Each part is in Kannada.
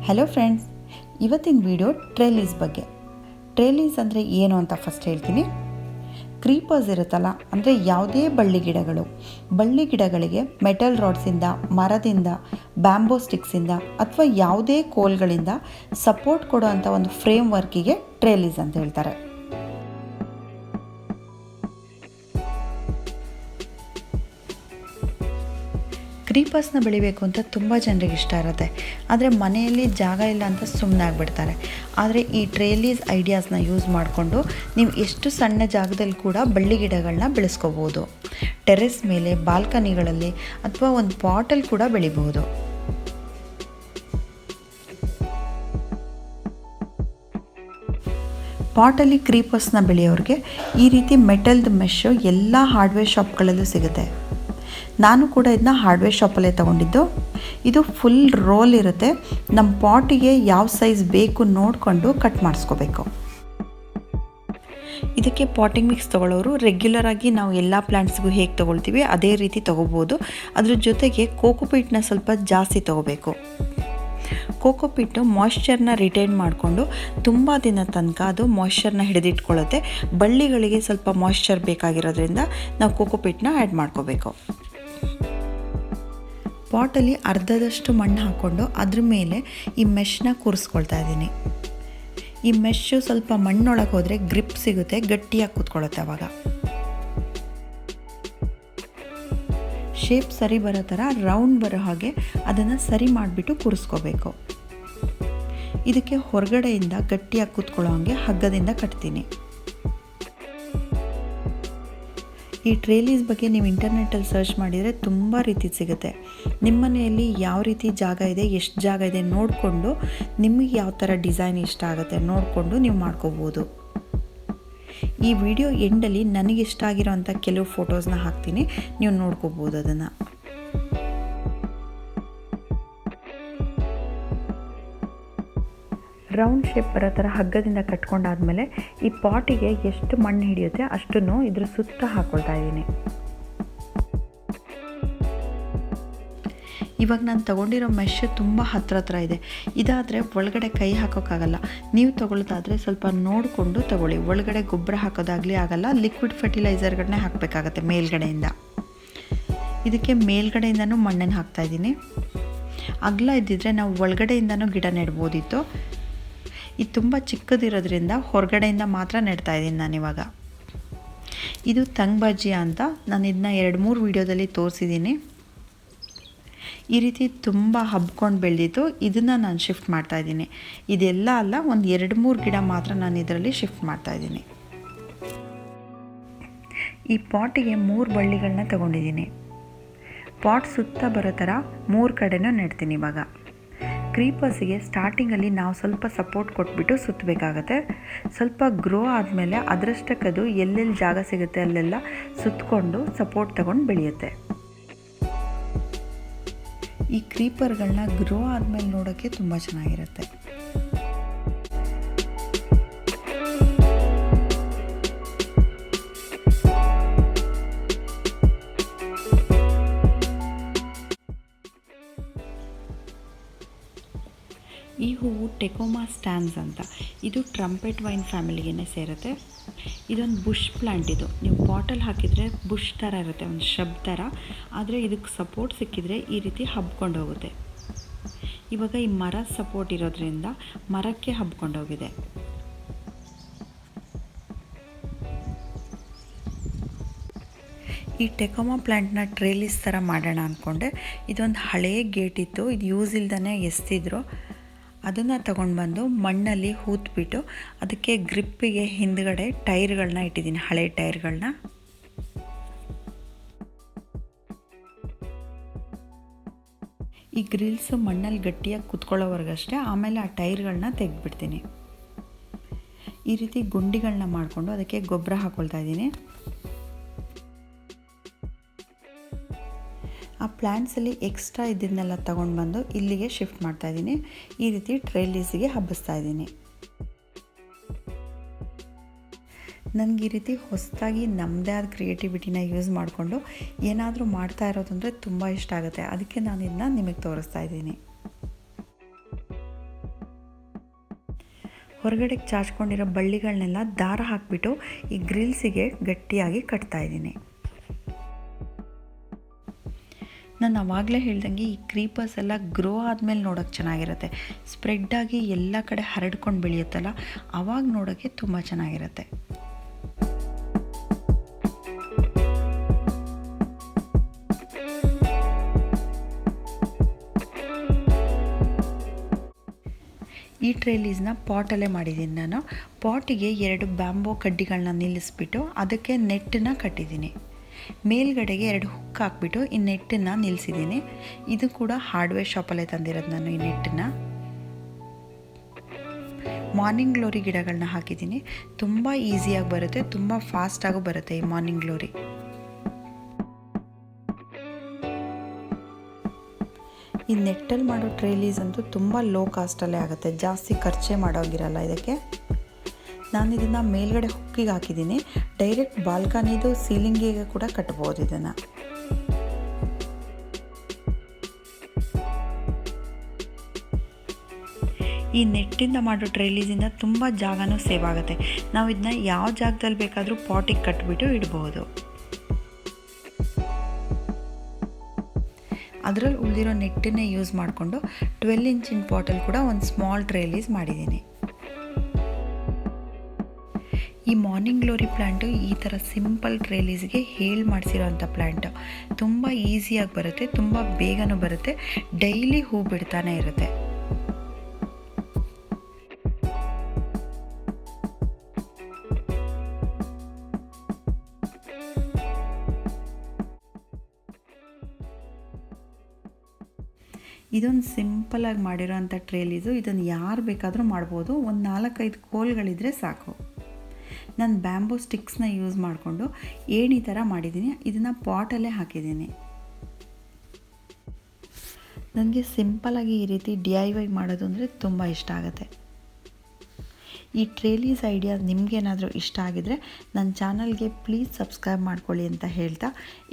ಹಲೋ ಫ್ರೆಂಡ್ಸ್, ಇವತ್ತಿನ ವಿಡಿಯೋ ಟ್ರೆಲಿಸ್ ಬಗ್ಗೆ. ಟ್ರೆಲಿಸ್ ಅಂದರೆ ಏನು ಅಂತ ಫಸ್ಟ್ ಹೇಳ್ತೀನಿ. ಕ್ರೀಪರ್ಸ್ ಇರುತ್ತಲ್ಲ, ಅಂದರೆ ಯಾವುದೇ ಬಳ್ಳಿ ಗಿಡಗಳಿಗೆ ಮೆಟಲ್ ರಾಡ್ಸಿಂದ, ಮರದಿಂದ, ಬ್ಯಾಂಬೋ ಸ್ಟಿಕ್ಸಿಂದ ಅಥವಾ ಯಾವುದೇ ಕೋಲ್ಗಳಿಂದ ಸಪೋರ್ಟ್ ಕೊಡೋ ಅಂಥ ಒಂದು ಫ್ರೇಮ್ ವರ್ಕಿಗೆ ಟ್ರೆಲಿಸ್ ಅಂತ ಹೇಳ್ತಾರೆ. ಕ್ರೀಪರ್ಸ್ನ ಬೆಳಿಬೇಕು ಅಂತ ತುಂಬ ಜನರಿಗೆ ಇಷ್ಟ ಇರುತ್ತೆ, ಆದರೆ ಮನೆಯಲ್ಲಿ ಜಾಗ ಇಲ್ಲ ಅಂತ ಸುಮ್ಮನೆ ಆಗಿಬಿಡ್ತಾರೆ. ಆದರೆ ಈ ಟ್ರೆಲಿಸ್ ಐಡಿಯಾಸ್ನ ಯೂಸ್ ಮಾಡಿಕೊಂಡು ನೀವು ಎಷ್ಟು ಸಣ್ಣ ಜಾಗದಲ್ಲಿ ಕೂಡ ಬಳ್ಳಿ ಗಿಡಗಳನ್ನ ಬೆಳೆಸ್ಕೋಬೋದು. ಟೆರೆಸ್ ಮೇಲೆ, ಬಾಲ್ಕನಿಗಳಲ್ಲಿ ಅಥವಾ ಒಂದು ಪಾಟಲ್ಲಿ ಕೂಡ ಬೆಳಿಬಹುದು. ಪಾಟಲ್ಲಿ ಕ್ರೀಪರ್ಸ್ನ ಬೆಳೆಯೋರಿಗೆ ಈ ರೀತಿ ಮೆಟಲ್ದು ಮೆಶ್ಶು ಎಲ್ಲ ಹಾರ್ಡ್ವೇರ್ ಶಾಪ್ಗಳಲ್ಲೂ ಸಿಗುತ್ತೆ. ನಾನು ಕೂಡ ಇದನ್ನ ಹಾರ್ಡ್ವೇರ್ ಶಾಪಲ್ಲೇ ತೊಗೊಂಡಿದ್ದು. ಇದು ಫುಲ್ ರೋಲ್ ಇರುತ್ತೆ. ನಮ್ಮ ಪಾಟಿಗೆ ಯಾವ ಸೈಜ್ ಬೇಕು ನೋಡಿಕೊಂಡು ಕಟ್ ಮಾಡಿಸ್ಕೋಬೇಕು. ಇದಕ್ಕೆ ಪಾಟಿಂಗ್ ಮಿಕ್ಸ್ ತೊಗೊಳ್ಳೋರು ರೆಗ್ಯುಲರಾಗಿ ನಾವು ಎಲ್ಲ ಪ್ಲ್ಯಾಂಟ್ಸ್ಗೂ ಹೇಗೆ ತೊಗೊಳ್ತೀವಿ ಅದೇ ರೀತಿ ತೊಗೋಬೋದು. ಅದ್ರ ಜೊತೆಗೆ ಕೋಕೋಪೀಟ್ನ ಸ್ವಲ್ಪ ಜಾಸ್ತಿ ತೊಗೋಬೇಕು. ಕೋಕೋಪೀಟು ಮಾಯ್ಶ್ಚರ್ನ ರಿಟೈನ್ ಮಾಡಿಕೊಂಡು ತುಂಬ ದಿನ ತನಕ ಅದು ಮಾಯ್ಶ್ಚರ್ನ ಹಿಡಿದಿಟ್ಕೊಳ್ಳುತ್ತೆ. ಬಳ್ಳಿಗಳಿಗೆ ಸ್ವಲ್ಪ ಮಾಯ್ಶ್ಚರ್ ಬೇಕಾಗಿರೋದ್ರಿಂದ ನಾವು ಕೋಕೋಪೀಟ್ನ ಆ್ಯಡ್ ಮಾಡ್ಕೋಬೇಕು. ಪಾಟಲ್ಲಿ ಅರ್ಧದಷ್ಟು ಮಣ್ಣು ಹಾಕ್ಕೊಂಡು ಅದ್ರ ಮೇಲೆ ಈ ಮೆಶ್ನ ಕೂರಿಸ್ಕೊಳ್ತಾ ಇದ್ದೀನಿ. ಈ ಮೆಶ್ಶು ಸ್ವಲ್ಪ ಮಣ್ಣೊಳಗೆ ಹೋದರೆ ಗ್ರಿಪ್ ಸಿಗುತ್ತೆ, ಗಟ್ಟಿಯಾಗಿ ಕೂತ್ಕೊಳ್ಳುತ್ತೆ. ಆವಾಗ ಶೇಪ್ ಸರಿ ಬರೋ ಥರ ರೌಂಡ್ ಬರೋ ಹಾಗೆ ಅದನ್ನು ಸರಿ ಮಾಡಿಬಿಟ್ಟು ಕೂರಿಸ್ಕೋಬೇಕು. ಇದಕ್ಕೆ ಹೊರಗಡೆಯಿಂದ ಗಟ್ಟಿಯಾಗಿ ಕೂತ್ಕೊಳ್ಳೋ ಹಾಗೆ ಹಗ್ಗದಿಂದ ಕಟ್ತೀನಿ. ಈ ಟ್ರೆಲಿಸ್ ಬಗ್ಗೆ ನೀವು ಇಂಟರ್ನೆಟ್ಟಲ್ಲಿ ಸರ್ಚ್ ಮಾಡಿದರೆ ತುಂಬ ರೀತಿ ಸಿಗುತ್ತೆ. ನಿಮ್ಮ ಮನೆಯಲ್ಲಿ ಯಾವ ರೀತಿ ಜಾಗ ಇದೆ, ಎಷ್ಟು ಜಾಗ ಇದೆ ನೋಡಿಕೊಂಡು ನಿಮಗೆ ಯಾವ ಥರ ಡಿಸೈನ್ ಇಷ್ಟ ಆಗುತ್ತೆ ನೋಡಿಕೊಂಡು ನೀವು ಮಾಡ್ಕೋಬೋದು. ಈ ವಿಡಿಯೋ ಎಂಡಲ್ಲಿ ನನಗಿಷ್ಟ ಆಗಿರೋಂಥ ಕೆಲವು ಫೋಟೋಸ್ನ ಹಾಕ್ತೀನಿ, ನೀವು ನೋಡ್ಕೋಬೋದು ಅದನ್ನು. ರೌಂಡ್ ಶೇಪ್ ಬರೋ ಥರ ಹಗ್ಗದಿಂದ ಕಟ್ಕೊಂಡಾದ್ಮೇಲೆ ಈ ಪಾಟಿಗೆ ಎಷ್ಟು ಮಣ್ಣು ಹಿಡಿಯುತ್ತೆ ಅಷ್ಟನ್ನು ಇದ್ರ ಸುತ್ತ ಹಾಕ್ಕೊಳ್ತಾ ಇದ್ದೀನಿ. ಇವಾಗ ನಾನು ತೊಗೊಂಡಿರೋ ಮೆಶ್ ತುಂಬ ಹತ್ರ ಇದೆ. ಇದಾದರೆ ಒಳಗಡೆ ಕೈ ಹಾಕೋಕ್ಕಾಗಲ್ಲ. ನೀವು ತೊಗೊಳ್ಳೋದಾದರೆ ಸ್ವಲ್ಪ ನೋಡಿಕೊಂಡು ತೊಗೊಳ್ಳಿ. ಒಳಗಡೆ ಗೊಬ್ಬರ ಹಾಕೋದಾಗಲಿ ಆಗಲ್ಲ, ಲಿಕ್ವಿಡ್ ಫರ್ಟಿಲೈಸರ್ಗಳನ್ನೇ ಹಾಕಬೇಕಾಗತ್ತೆ ಮೇಲ್ಗಡೆಯಿಂದ. ಇದಕ್ಕೆ ಮೇಲ್ಗಡೆಯಿಂದನೂ ಮಣ್ಣನ್ನು ಹಾಕ್ತಾಯಿದ್ದೀನಿ. ಅಗಲ ಇದ್ದಿದ್ರೆ ನಾವು ಒಳಗಡೆಯಿಂದನೂ ಗಿಡ ನೆಡ್ಬೋದಿತ್ತು. ಇದು ತುಂಬ ಚಿಕ್ಕದಿರೋದ್ರಿಂದ ಹೊರಗಡೆಯಿಂದ ಮಾತ್ರ ನೆಡ್ತಾ ಇದ್ದೀನಿ ನಾನಿವಾಗ. ಇದು ತಂಗ್ಬಾಜಿಯಾ ಅಂತ, ನಾನು ಇದನ್ನ 2-3 ವೀಡಿಯೋದಲ್ಲಿ ತೋರಿಸಿದ್ದೀನಿ. ಈ ರೀತಿ ತುಂಬ ಹಬ್ಕೊಂಡು ಬೆಳೆದಿತ್ತು. ಇದನ್ನು ನಾನು ಶಿಫ್ಟ್ ಮಾಡ್ತಾಯಿದ್ದೀನಿ. ಇದೆಲ್ಲ ಅಲ್ಲ, ಒಂದು 2-3 ಗಿಡ ಮಾತ್ರ ನಾನು ಇದರಲ್ಲಿ ಶಿಫ್ಟ್ ಮಾಡ್ತಾಯಿದ್ದೀನಿ. ಈ ಪಾಟಿಗೆ 3 ಬಳ್ಳಿಗಳನ್ನ ತಗೊಂಡಿದ್ದೀನಿ. ಪಾಟ್ ಸುತ್ತ ಬರೋ ಥರ 3 ಕಡೆನೂ ನೆಡ್ತೀನಿ. ಇವಾಗ ಕ್ರೀಪರ್ಸಿಗೆ ಸ್ಟಾರ್ಟಿಂಗಲ್ಲಿ ನಾವು ಸ್ವಲ್ಪ ಸಪೋರ್ಟ್ ಕೊಟ್ಬಿಟ್ಟು ಸುತ್ತಬೇಕಾಗತ್ತೆ. ಸ್ವಲ್ಪ ಗ್ರೋ ಆದಮೇಲೆ ಅದರಷ್ಟಕ್ಕದು ಎಲ್ಲೆಲ್ಲಿ ಜಾಗ ಸಿಗುತ್ತೆ ಅಲ್ಲೆಲ್ಲ ಸುತ್ತಕೊಂಡು ಸಪೋರ್ಟ್ ತಗೊಂಡು ಬೆಳೆಯುತ್ತೆ. ಈ ಕ್ರೀಪರ್ಗಳನ್ನ ಗ್ರೋ ಆದಮೇಲೆ ನೋಡೋಕ್ಕೆ ತುಂಬ ಚೆನ್ನಾಗಿರುತ್ತೆ. ಈ ಹೂವು ಟೆಕೋಮಾ ಸ್ಟ್ಯಾನ್ಸ್ ಅಂತ. ಇದು ಟ್ರಂಪೆಟ್ ವೈನ್ ಫ್ಯಾಮಿಲಿಗೆ ಸೇರುತ್ತೆ. ಇದೊಂದು ಬುಷ್ ಪ್ಲ್ಯಾಂಟ್. ಇದು ನೀವು ಪಾಟಲ್ಲಿ ಹಾಕಿದರೆ ಬುಷ್ ಥರ ಇರುತ್ತೆ, ಒಂದು ಶಬ್ ಥರ. ಆದರೆ ಇದಕ್ಕೆ ಸಪೋರ್ಟ್ ಸಿಕ್ಕಿದರೆ ಈ ರೀತಿ ಹಬ್ಕೊಂಡು ಹೋಗುತ್ತೆ. ಇವಾಗ ಈ ಮರ ಸಪೋರ್ಟ್ ಇರೋದ್ರಿಂದ ಮರಕ್ಕೆ ಹಬ್ಕೊಂಡು ಹೋಗಿದೆ. ಈ ಟೆಕೋಮಾ ಪ್ಲ್ಯಾಂಟ್ನ ಟ್ರೆಲಿಸ್ ಥರ ಮಾಡೋಣ ಅಂದ್ಕೊಂಡೆ. ಇದೊಂದು ಹಳೆಯ ಗೇಟ್ ಇತ್ತು, ಇದು ಯೂಸ್ ಇಲ್ದೇ ಎಸ್ತಿದ್ರು. ಅದನ್ನು ತಗೊಂಡು ಬಂದು ಮಣ್ಣಲ್ಲಿ ಹೂತ್ಬಿಟ್ಟು ಅದಕ್ಕೆ ಗ್ರಿಪ್ಪಿಗೆ ಹಿಂದ್ಗಡೆ ಟೈರ್ಗಳನ್ನ ಇಟ್ಟಿದ್ದೀನಿ, ಹಳೆ ಟೈರ್ಗಳನ್ನ. ಈ ಗ್ರಿಲ್ಸು ಮಣ್ಣಲ್ಲಿ ಗಟ್ಟಿಯಾಗಿ ಕುತ್ಕೊಳ್ಳೋವರೆಗಷ್ಟೇ, ಆಮೇಲೆ ಆ ಟೈರ್ಗಳನ್ನ ತೆಗೆದುಬಿಡ್ತೀನಿ. ಈ ರೀತಿ ಗುಂಡಿಗಳನ್ನ ಮಾಡಿಕೊಂಡು ಅದಕ್ಕೆ ಗೊಬ್ಬರ ಹಾಕ್ಕೊಳ್ತಾ ಇದ್ದೀನಿ. ಆ ಪ್ಲ್ಯಾಂಟ್ಸಲ್ಲಿ ಎಕ್ಸ್ಟ್ರಾ ಇದನ್ನೆಲ್ಲ ತೊಗೊಂಡು ಬಂದು ಇಲ್ಲಿಗೆ ಶಿಫ್ಟ್ ಮಾಡ್ತಾಯಿದ್ದೀನಿ. ಈ ರೀತಿ ಟ್ರೆಲಿಸ್ಗೆ ಹಬ್ಬಿಸ್ತಾ ಇದ್ದೀನಿ. ನನಗೆ ಈ ರೀತಿ ಹೊಸದಾಗಿ ನಮ್ಮದೇ ಆದ ಕ್ರಿಯೇಟಿವಿಟಿನ ಯೂಸ್ ಮಾಡಿಕೊಂಡು ಏನಾದರೂ ಮಾಡ್ತಾ ಇರೋದಂದರೆ ತುಂಬ ಇಷ್ಟ ಆಗುತ್ತೆ. ಅದಕ್ಕೆ ನಾನು ಇದನ್ನ ನಿಮಗೆ ತೋರಿಸ್ತಾ ಇದ್ದೀನಿ. ಹೊರಗಡೆಗೆ ಚಾಚ್ಕೊಂಡಿರೋ ಬಳ್ಳಿಗಳನ್ನೆಲ್ಲ ದಾರ ಹಾಕಿಬಿಟ್ಟು ಈ ಗ್ರಿಲ್ಸಿಗೆ ಗಟ್ಟಿಯಾಗಿ ಕಟ್ತಾಯಿದ್ದೀನಿ. ನಾನು ಆವಾಗಲೇ ಹೇಳ್ದಂಗೆ ಈ ಕ್ರೀಪರ್ಸ್ ಎಲ್ಲ ಗ್ರೋ ಆದಮೇಲೆ ನೋಡೋಕ್ಕೆ ಚೆನ್ನಾಗಿರುತ್ತೆ. ಸ್ಪ್ರೆಡ್ಡಾಗಿ ಎಲ್ಲ ಕಡೆ ಹರಡ್ಕೊಂಡು ಬೆಳೆಯುತ್ತಲ್ಲ, ಆವಾಗ ನೋಡೋಕ್ಕೆ ತುಂಬ ಚೆನ್ನಾಗಿರುತ್ತೆ. ಈ ಟ್ರೇಲೀಸ್ನ ಪಾಟಲ್ಲೇ ಮಾಡಿದ್ದೀನಿ ನಾನು. ಪಾಟಿಗೆ 2 ಬ್ಯಾಂಬೋ ಕಡ್ಡಿಗಳನ್ನ ನಿಲ್ಲಿಸ್ಬಿಟ್ಟು ಅದಕ್ಕೆ ನೆಟ್ಟನ್ನು ಕಟ್ಟಿದ್ದೀನಿ. ಮೇಲ್ಗಡೆಗೆ 2 ಹುಕ್ ಹಾಕ್ಬಿಟ್ಟು ಈ ನೆಟ್ಟನ್ನು ನಿಲ್ಲಿಸಿದ್ದೀನಿ. ಇದು ಕೂಡ ಹಾರ್ಡ್ವೇರ್ ಶಾಪಲ್ಲೇ ತಂದಿರೋದು ನಾನು ಈ ನೆಟ್ಟನ್ನು. ಮಾರ್ನಿಂಗ್ ಗ್ಲೋರಿ ಗಿಡಗಳನ್ನ ಹಾಕಿದ್ದೀನಿ. ತುಂಬ ಈಸಿಯಾಗಿ ಬರುತ್ತೆ, ತುಂಬ ಫಾಸ್ಟಾಗೂ ಬರುತ್ತೆ ಈ ಮಾರ್ನಿಂಗ್ ಗ್ಲೋರಿ. ಈ ನೆಟ್ಟಲ್ಲಿ ಮಾಡೋ ಟ್ರೇಲೀಸ್ ಅಂತೂ ತುಂಬ ಲೋ ಕಾಸ್ಟಲ್ಲೇ ಆಗುತ್ತೆ, ಜಾಸ್ತಿ ಖರ್ಚೇ ಮಾಡೋಗಿರಲ್ಲ ಇದಕ್ಕೆ. ನಾನು ಇದನ್ನು ಮೇಲ್ಗಡೆ ಹುಕ್ಕಿಗೆ ಹಾಕಿದ್ದೀನಿ. ಡೈರೆಕ್ಟ್ ಬಾಲ್ಕನಿದು ಸೀಲಿಂಗಿಗೆ ಕೂಡ ಕಟ್ಬೋದು ಇದನ್ನು. ಈ ನೆಟ್ಟಿಂದ ಮಾಡೋ ಟ್ರೇಲೀಸಿಂದ ತುಂಬ ಜಾಗನೂ ಸೇವ್ ಆಗುತ್ತೆ. ನಾವು ಇದನ್ನ ಯಾವ ಜಾಗದಲ್ಲಿ ಬೇಕಾದರೂ ಪಾಟಿಗೆ ಕಟ್ಬಿಟ್ಟು ಇಡ್ಬೋದು. ಅದರಲ್ಲಿ ಉಳಿದಿರೋ ನೆಟ್ಟನ್ನೇ ಯೂಸ್ ಮಾಡಿಕೊಂಡು 12 ಇಂಚಿನ ಪಾಟಲ್ಲಿ ಕೂಡ ಒಂದು ಸ್ಮಾಲ್ ಟ್ರೇಲೀಸ್ ಮಾಡಿದ್ದೀನಿ. ಈ ಮಾರ್ನಿಂಗ್ ಗ್ಲೋರಿ ಪ್ಲ್ಯಾಂಟು ಈ ಥರ ಸಿಂಪಲ್ ಟ್ರೇಲೀಸ್ಗೆ ಮಾಡಿಸಿರೋ ಅಂಥ ಪ್ಲ್ಯಾಂಟು. ತುಂಬ ಈಸಿಯಾಗಿ ಬರುತ್ತೆ, ತುಂಬ ಬೇಗನೂ ಬರುತ್ತೆ, ಡೈಲಿ ಹೂ ಬಿಡ್ತಾನೆ ಇರುತ್ತೆ. ಇದೊಂದು ಸಿಂಪಲಾಗಿ ಮಾಡಿರೋ ಅಂಥ ಟ್ರೇಲೀಸು. ಇದನ್ನು ಯಾರು ಬೇಕಾದರೂ ಮಾಡ್ಬೋದು. ಒಂದು 4-5 ಕೋಲ್ಗಳಿದ್ರೆ ಸಾಕು. ನಾನು ಬ್ಯಾಂಬೂ ಸ್ಟಿಕ್ಸ್ನ ಯೂಸ್ ಮಾಡಿಕೊಂಡು ಏಣಿ ಥರ ಮಾಡಿದ್ದೀನಿ. ಇದನ್ನು ಪಾಟಲ್ಲೇ ಹಾಕಿದ್ದೀನಿ. ನನಗೆ ಸಿಂಪಲಾಗಿ ಈ ರೀತಿ DIY ಮಾಡೋದು ಅಂದರೆ ತುಂಬ ಇಷ್ಟ ಆಗುತ್ತೆ. ಈ ಟ್ರೇಲೀಸ್ ಐಡಿಯಾ ನಿಮಗೇನಾದರೂ ಇಷ್ಟ ಆಗಿದರೆ ನನ್ನ ಚಾನಲ್ಗೆ ಪ್ಲೀಸ್ ಸಬ್ಸ್ಕ್ರೈಬ್ ಮಾಡ್ಕೊಳ್ಳಿ ಅಂತ ಹೇಳ್ತಾ,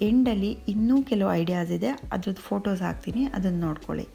ಎಂಡಲ್ಲಿ ಇನ್ನೂ ಕೆಲವು ಐಡಿಯಾಸ್ ಇದೆ, ಅದ್ರದ್ದು ಫೋಟೋಸ್ ಹಾಕ್ತೀನಿ, ಅದನ್ನು ನೋಡ್ಕೊಳ್ಳಿ.